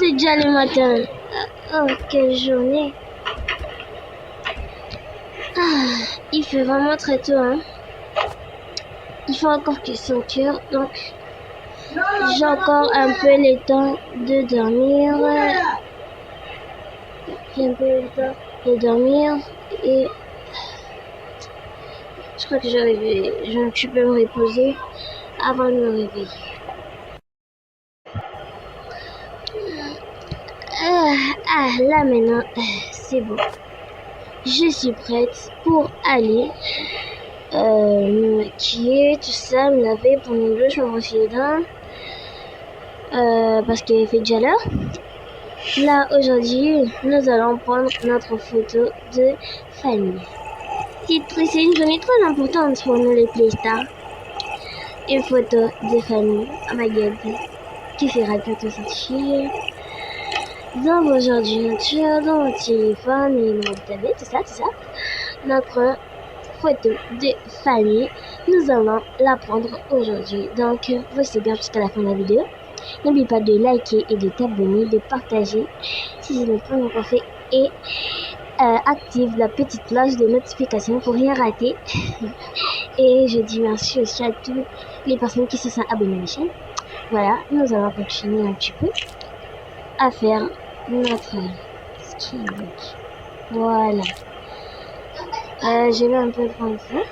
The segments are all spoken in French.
c'est déjà le matin. Oh, quelle journée. Ah, il fait vraiment très tôt, hein. Il faut encore que 5 heures, donc j'ai encore un peu le temps de dormir. J'ai un peu le temps de dormir et je crois que je peux me reposer avant de me réveiller. Là maintenant, c'est bon. Je suis prête pour aller me maquiller, tout ça, me laver, prendre une douche, me brosser les dents. Parce qu'il fait déjà l'heure. Là, aujourd'hui, nous allons prendre notre photo de famille. C'est une journée très importante pour nous les Playstars. Une photo de famille. Oh my god. Qui sera bientôt sortir dans vos ordinateurs, dans votre téléphone et notre tablette, tout ça. Notre photo de famille, nous allons la prendre aujourd'hui. Donc, restez bien jusqu'à la fin de la vidéo. N'oubliez pas de liker et de t'abonner, de partager si ce n'est pas encore fait et active la petite cloche de notification pour rien rater. Et je dis merci aussi à toutes les personnes qui se sont abonnées à la chaîne. Voilà, nous allons continuer un petit peu à faire notre skin look. Voilà. Je vais un peu prendre ça.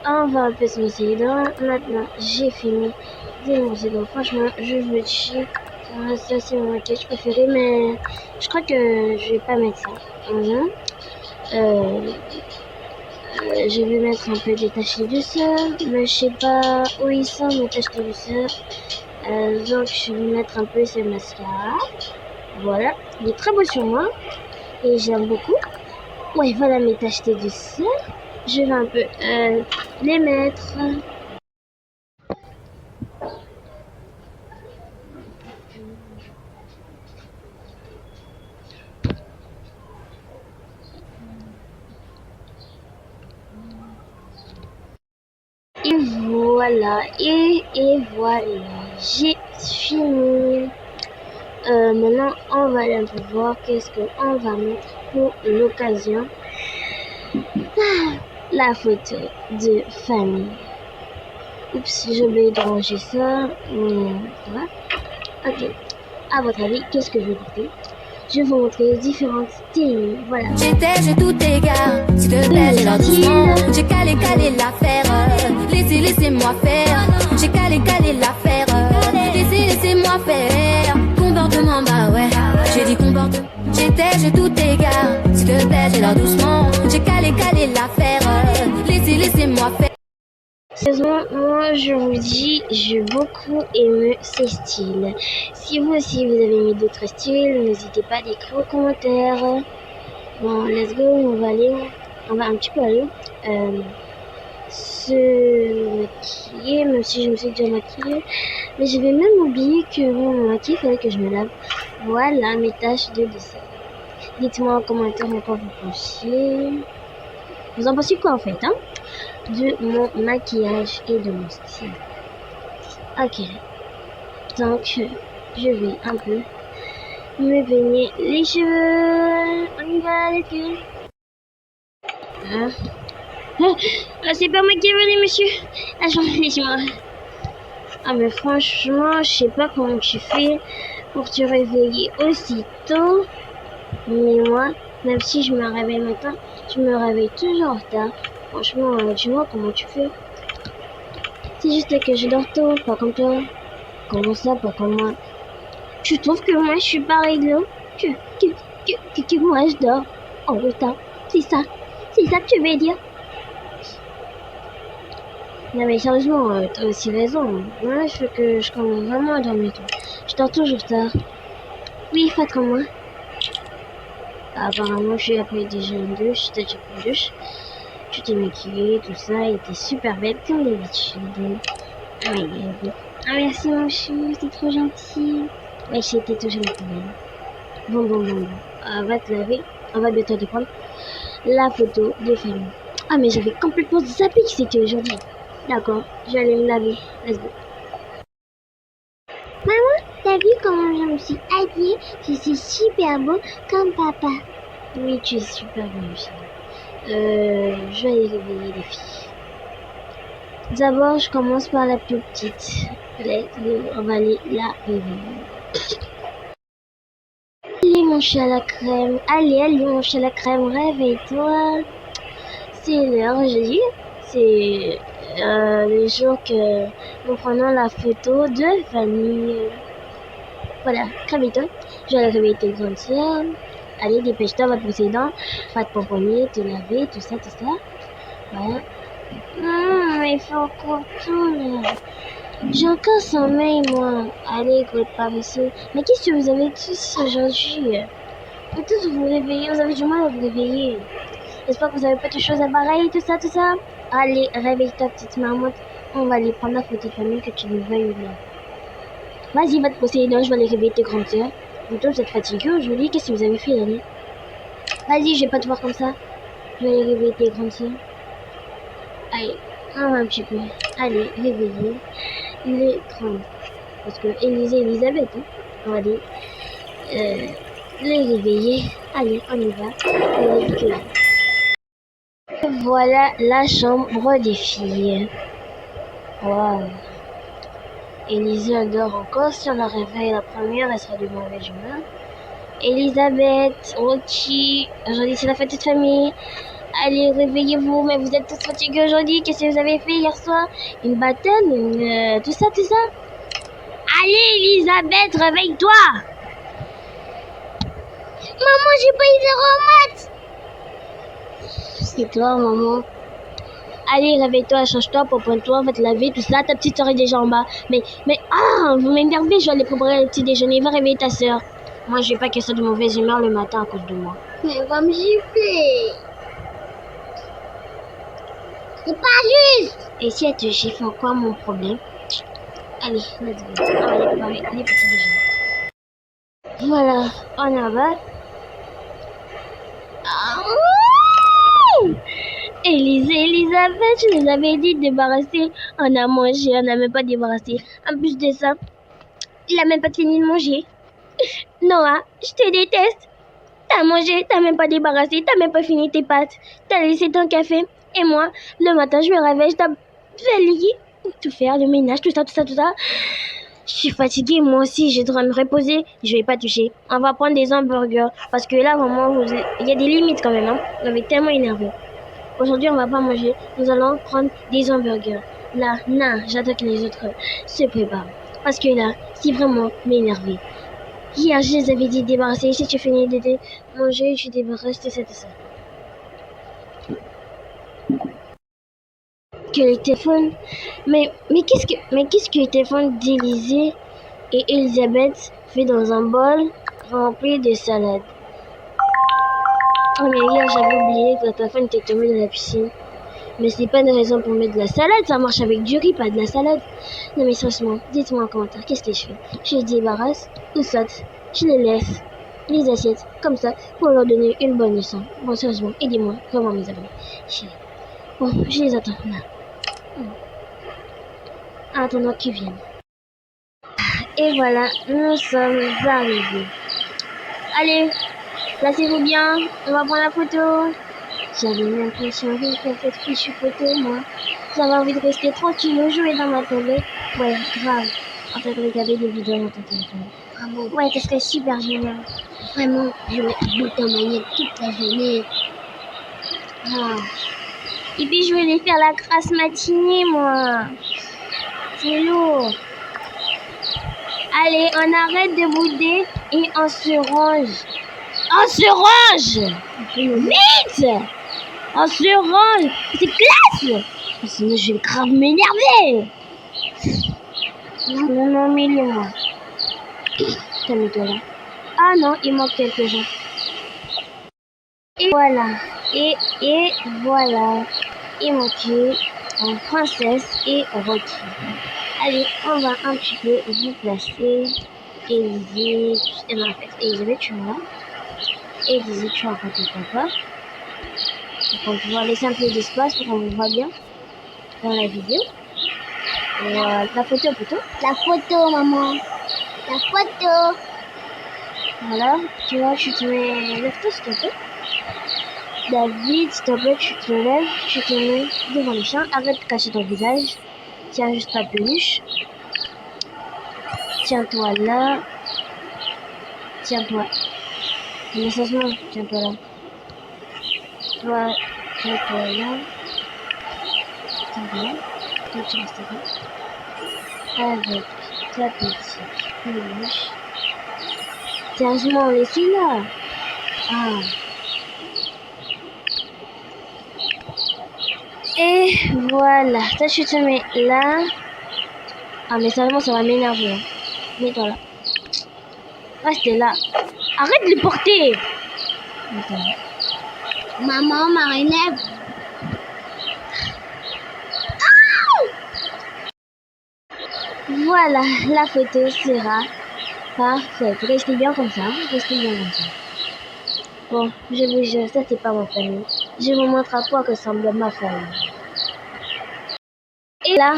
On va un peu se brosser les dents. Maintenant, j'ai fini de me brosser les dents. Franchement, je me dis, ça c'est mon maquillage préféré, mais je crois que je vais pas mettre ça. Je vais mettre un peu des taches de douceur, mais je sais pas où ils sont mes taches de douceur. Donc je vais mettre un peu ce mascara. Voilà, il est très beau sur moi et j'aime beaucoup. Ouais, voilà mes taches de douceur. Je vais un peu les mettre. Et voilà, et voilà, j'ai fini. Maintenant, on va aller un peu voir qu'est-ce qu'on va mettre pour l'occasion. La photo de famille. Oups, j'ai oublié de ranger ça. Voilà. Ok. À votre avis, qu'est-ce que je vais porter? Je vais vous montrer différentes styles. Voilà. J'ai tout égard. S'il te plaît, j'ai leur doucement. J'ai calé l'affaire. Laissez-moi faire. J'ai calé l'affaire. Laissez-moi faire. Comportement, bah ouais. J'ai dit comportement. J'ai tout égard. S'il te plaît, j'ai leur doucement. J'ai calé l'affaire. Laissez-moi faire. Sérieusement, moi je vous dis, j'ai beaucoup aimé ces styles. Si vous aussi vous avez aimé d'autres styles, n'hésitez pas à l'écrire aux commentaires. Bon, let's go, on va un petit peu aller se maquiller, même si je me suis déjà maquillée. Mais j'avais même oublié que bon, mon maquillage, il fallait que je me lave. Voilà mes taches de dessert. Dites-moi en commentaire en quoi vous pensez. Vous en pensez quoi en fait, hein? De mon maquillage et de mon style. Ok, donc je vais un peu me baigner les cheveux. On y va, let's go. C'est pas moi qui ai venu, monsieur. Laisse-moi. Ah mais franchement, je sais pas comment tu fais pour te réveiller aussitôt. Mais moi, même si je me réveille maintenant, je me réveille toujours en retard. Franchement, tu vois comment tu fais. C'est juste que je dors tôt, pas comme toi. Comment ça, pas comme moi? Tu trouves que moi je suis pas réglo? Que moi je dors en retard? C'est ça que tu veux dire? Non mais sérieusement, t'as aussi raison. Moi je veux que je commence vraiment à dormir tôt. Je dors toujours tard. Oui, faites comme moi. Apparemment, je suis après déjà une douche, t'as déjà pris une douche. Tu t'es maquillée, tout ça, et t'es super belle comme d'habitude. Ah, ah, merci mon chou, c'est trop gentil. Ouais, j'étais toujours belle. Bon. Va te laver. On va bientôt te prendre la photo de famille. Ah, mais j'avais complètement zappé que c'était aujourd'hui. D'accord, je vais aller me laver. Let's go. Maman, t'as vu comment je me suis habillée? Je suis super beau comme papa. Oui, tu es super beau aussi. Je vais aller réveiller les filles. D'abord, je commence par la plus petite. On va aller la réveiller. Allez, mon chat à la crème. Allez, mon chat à la crème, réveille-toi. C'est l'heure, je dis. C'est le jour que nous prenons la photo de famille. Voilà, réveille-toi. Je vais aller réveiller tes grandes sœurs. Allez, dépêche-toi, va te brosser les dents, va te pomponner, te laver, tout ça. Voilà. Mais il faut encore tout là. J'ai encore sommeil, moi. Allez, écoute, pas monsieur. Mais qu'est-ce que vous avez tous aujourd'hui? Vous tous vous réveillez, vous avez du mal à vous réveiller. J'espère que vous avez pas de choses à pareil, tout ça. Allez, réveille-toi, petite marmotte. On va aller prendre la photo de famille que tu nous veuilles ou non. Vas-y, va te brosser les dents, je vais aller réveiller tes grandes sœurs. Vous tous, vous êtes fatigués aujourd'hui, qu'est-ce que vous avez fait, l'année? Vas-y, je vais pas te voir comme ça. Je vais aller réveiller tes grandes sœurs. Allez, on va un petit peu. Allez, réveillez les grandes. Parce que Elisabeth, hein, on va aller les réveiller. Allez, on y va. Voilà la chambre des filles. Waouh. Élisée dort encore. Si on la réveille la première, elle sera de mauvaise humeur. Elisabeth, Rochi, aujourd'hui c'est la fête de famille. Allez, réveillez-vous, mais vous êtes tous fatigués aujourd'hui. Qu'est-ce que vous avez fait hier soir? Une bataille, tout ça. Allez, Elisabeth, réveille-toi. Maman, j'ai pas eu 0 en maths. C'est toi, maman. Allez, réveille-toi, change-toi, pomponne-toi, va te laver, tout ça. Ta petite soeur est déjà en bas. Mais, vous m'énervez, je vais aller préparer le petit déjeuner. Va réveiller ta soeur. Moi, je vais pas qu'elle soit de mauvaise humeur le matin à cause de moi. Mais elle va me gifler. C'est pas juste. Et si elle te gifle, quoi mon problème? Allez, let's go. On va aller préparer les petits déjeuners. Voilà, on est en bas. Elisabeth, je nous avais dit de débarrasser. On a mangé, on n'a même pas débarrassé. En plus de ça, il a même pas fini de manger. Noah, je te déteste. T'as mangé, t'as même pas débarrassé, t'as même pas fini tes pâtes. T'as laissé ton café. Et moi, le matin, je me réveille, je dois tout faire, le ménage, tout ça. Je suis fatiguée, moi aussi, je dois me reposer. Je vais pas toucher. On va prendre des hamburgers. Parce que là, vraiment, il y a des limites quand même. Hein. Vous m'avez tellement énervé. Aujourd'hui, on va pas manger. Nous allons prendre des hamburgers. Là, j'attends que les autres se préparent. Parce que là, c'est vraiment m'énerver. Hier, je les avais dit de débarrasser. Si tu finis de manger, tu débarrasses de ça. Que le téléphone... Mais qu'est-ce que le téléphone d'Élisée et Elisabeth fait dans un bol rempli de salade? Oh, mais hier, j'avais oublié que le téléphone était tombé dans la piscine. Mais c'est pas une raison pour mettre de la salade, ça marche avec du riz, pas de la salade. Non mais sérieusement, dites-moi en commentaire, qu'est-ce que je fais? Je les débarrasse ou soit je les laisse, les assiettes, comme ça, pour leur donner une bonne leçon. Bon, sérieusement, aidez-moi, vraiment mes amis. Bon, je les attends là. En attendant qu'ils viennent. Et voilà, nous sommes arrivés. Allez, placez-vous bien, on va prendre la photo. J'avais l'impression de faire cette fichue photo, moi. J'avais envie de rester tranquille, jouer dans ma tablette. Ouais, grave. En fait, regarder des vidéos dans ton téléphone. Vraiment. Ouais, ça serait super génial. Vraiment, je vais bouter en manière toute la journée. Ah. Et puis, je vais les faire la grasse matinée, moi. C'est lourd. Allez, on arrête de bouder et on se range. On se range! Vite! On se range! C'est classe! Sinon, je vais grave m'énerver! Non, mais moi. Calme-toi là. Ah non, il manque quelques gens. Et voilà. Et voilà. Il manquait en princesse et Rocky. Allez, on va un petit peu vous placer. Élisée, non, en fait, Elisabeth, tu es là. Élisée, tu es encore quelque part. Donc, on va laisser un peu d'espace pour qu'on vous voit bien dans la vidéo. La photo plutôt. La photo, maman. La photo. Voilà, tu vois, tu te mets... Lève-toi s'il te plaît. David, s'il te plaît, tu te lèves, tu te mets devant les chiens. Arrête de cacher ton visage. Tiens juste ta peluche. Tiens-toi là. Tiens-toi. Mais sérieusement, tiens-toi là. Toi, tiens-toi là. Tiens-toi là. Toi, tu restes là. Avec ta petite peluche. Sérieusement, laissez là. Ah. Et voilà. Toi, tu te mets là. Ah, mais sérieusement, ça va m'énerver. Hein. Mets-toi là. Restez là. Arrête de les porter. Mets-toi là. Maman, Marie-Nève. Voilà, la photo sera parfaite. Restez bien comme ça. Restez bien comme ça. Bon, je vous jure, ça c'est pas ma famille. Je vous montre à quoi ressemble ma famille. Et là,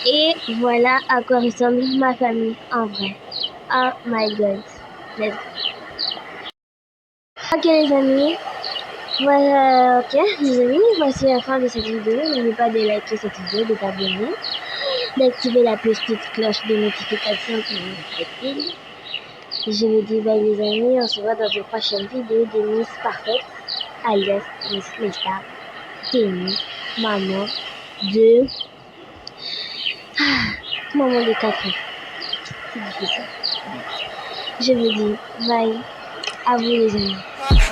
et voilà à quoi ressemble ma famille en vrai. Oh my god. Let's go. Ok les amis. Voilà, ok les amis, voici la fin de cette vidéo. N'oubliez pas de liker cette vidéo, de t'abonner, d'activer la petite cloche de notification pour vous faire. Je vous dis bye les amis, on se voit dans une prochaine vidéo de Miss Parfaite, alias Miss Lesta, Témi, maman de... maman de 4 ans. C'est difficile. Je vous dis bye, à vous les amis.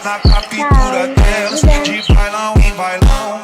Na capitura delas, de bailão em bailão.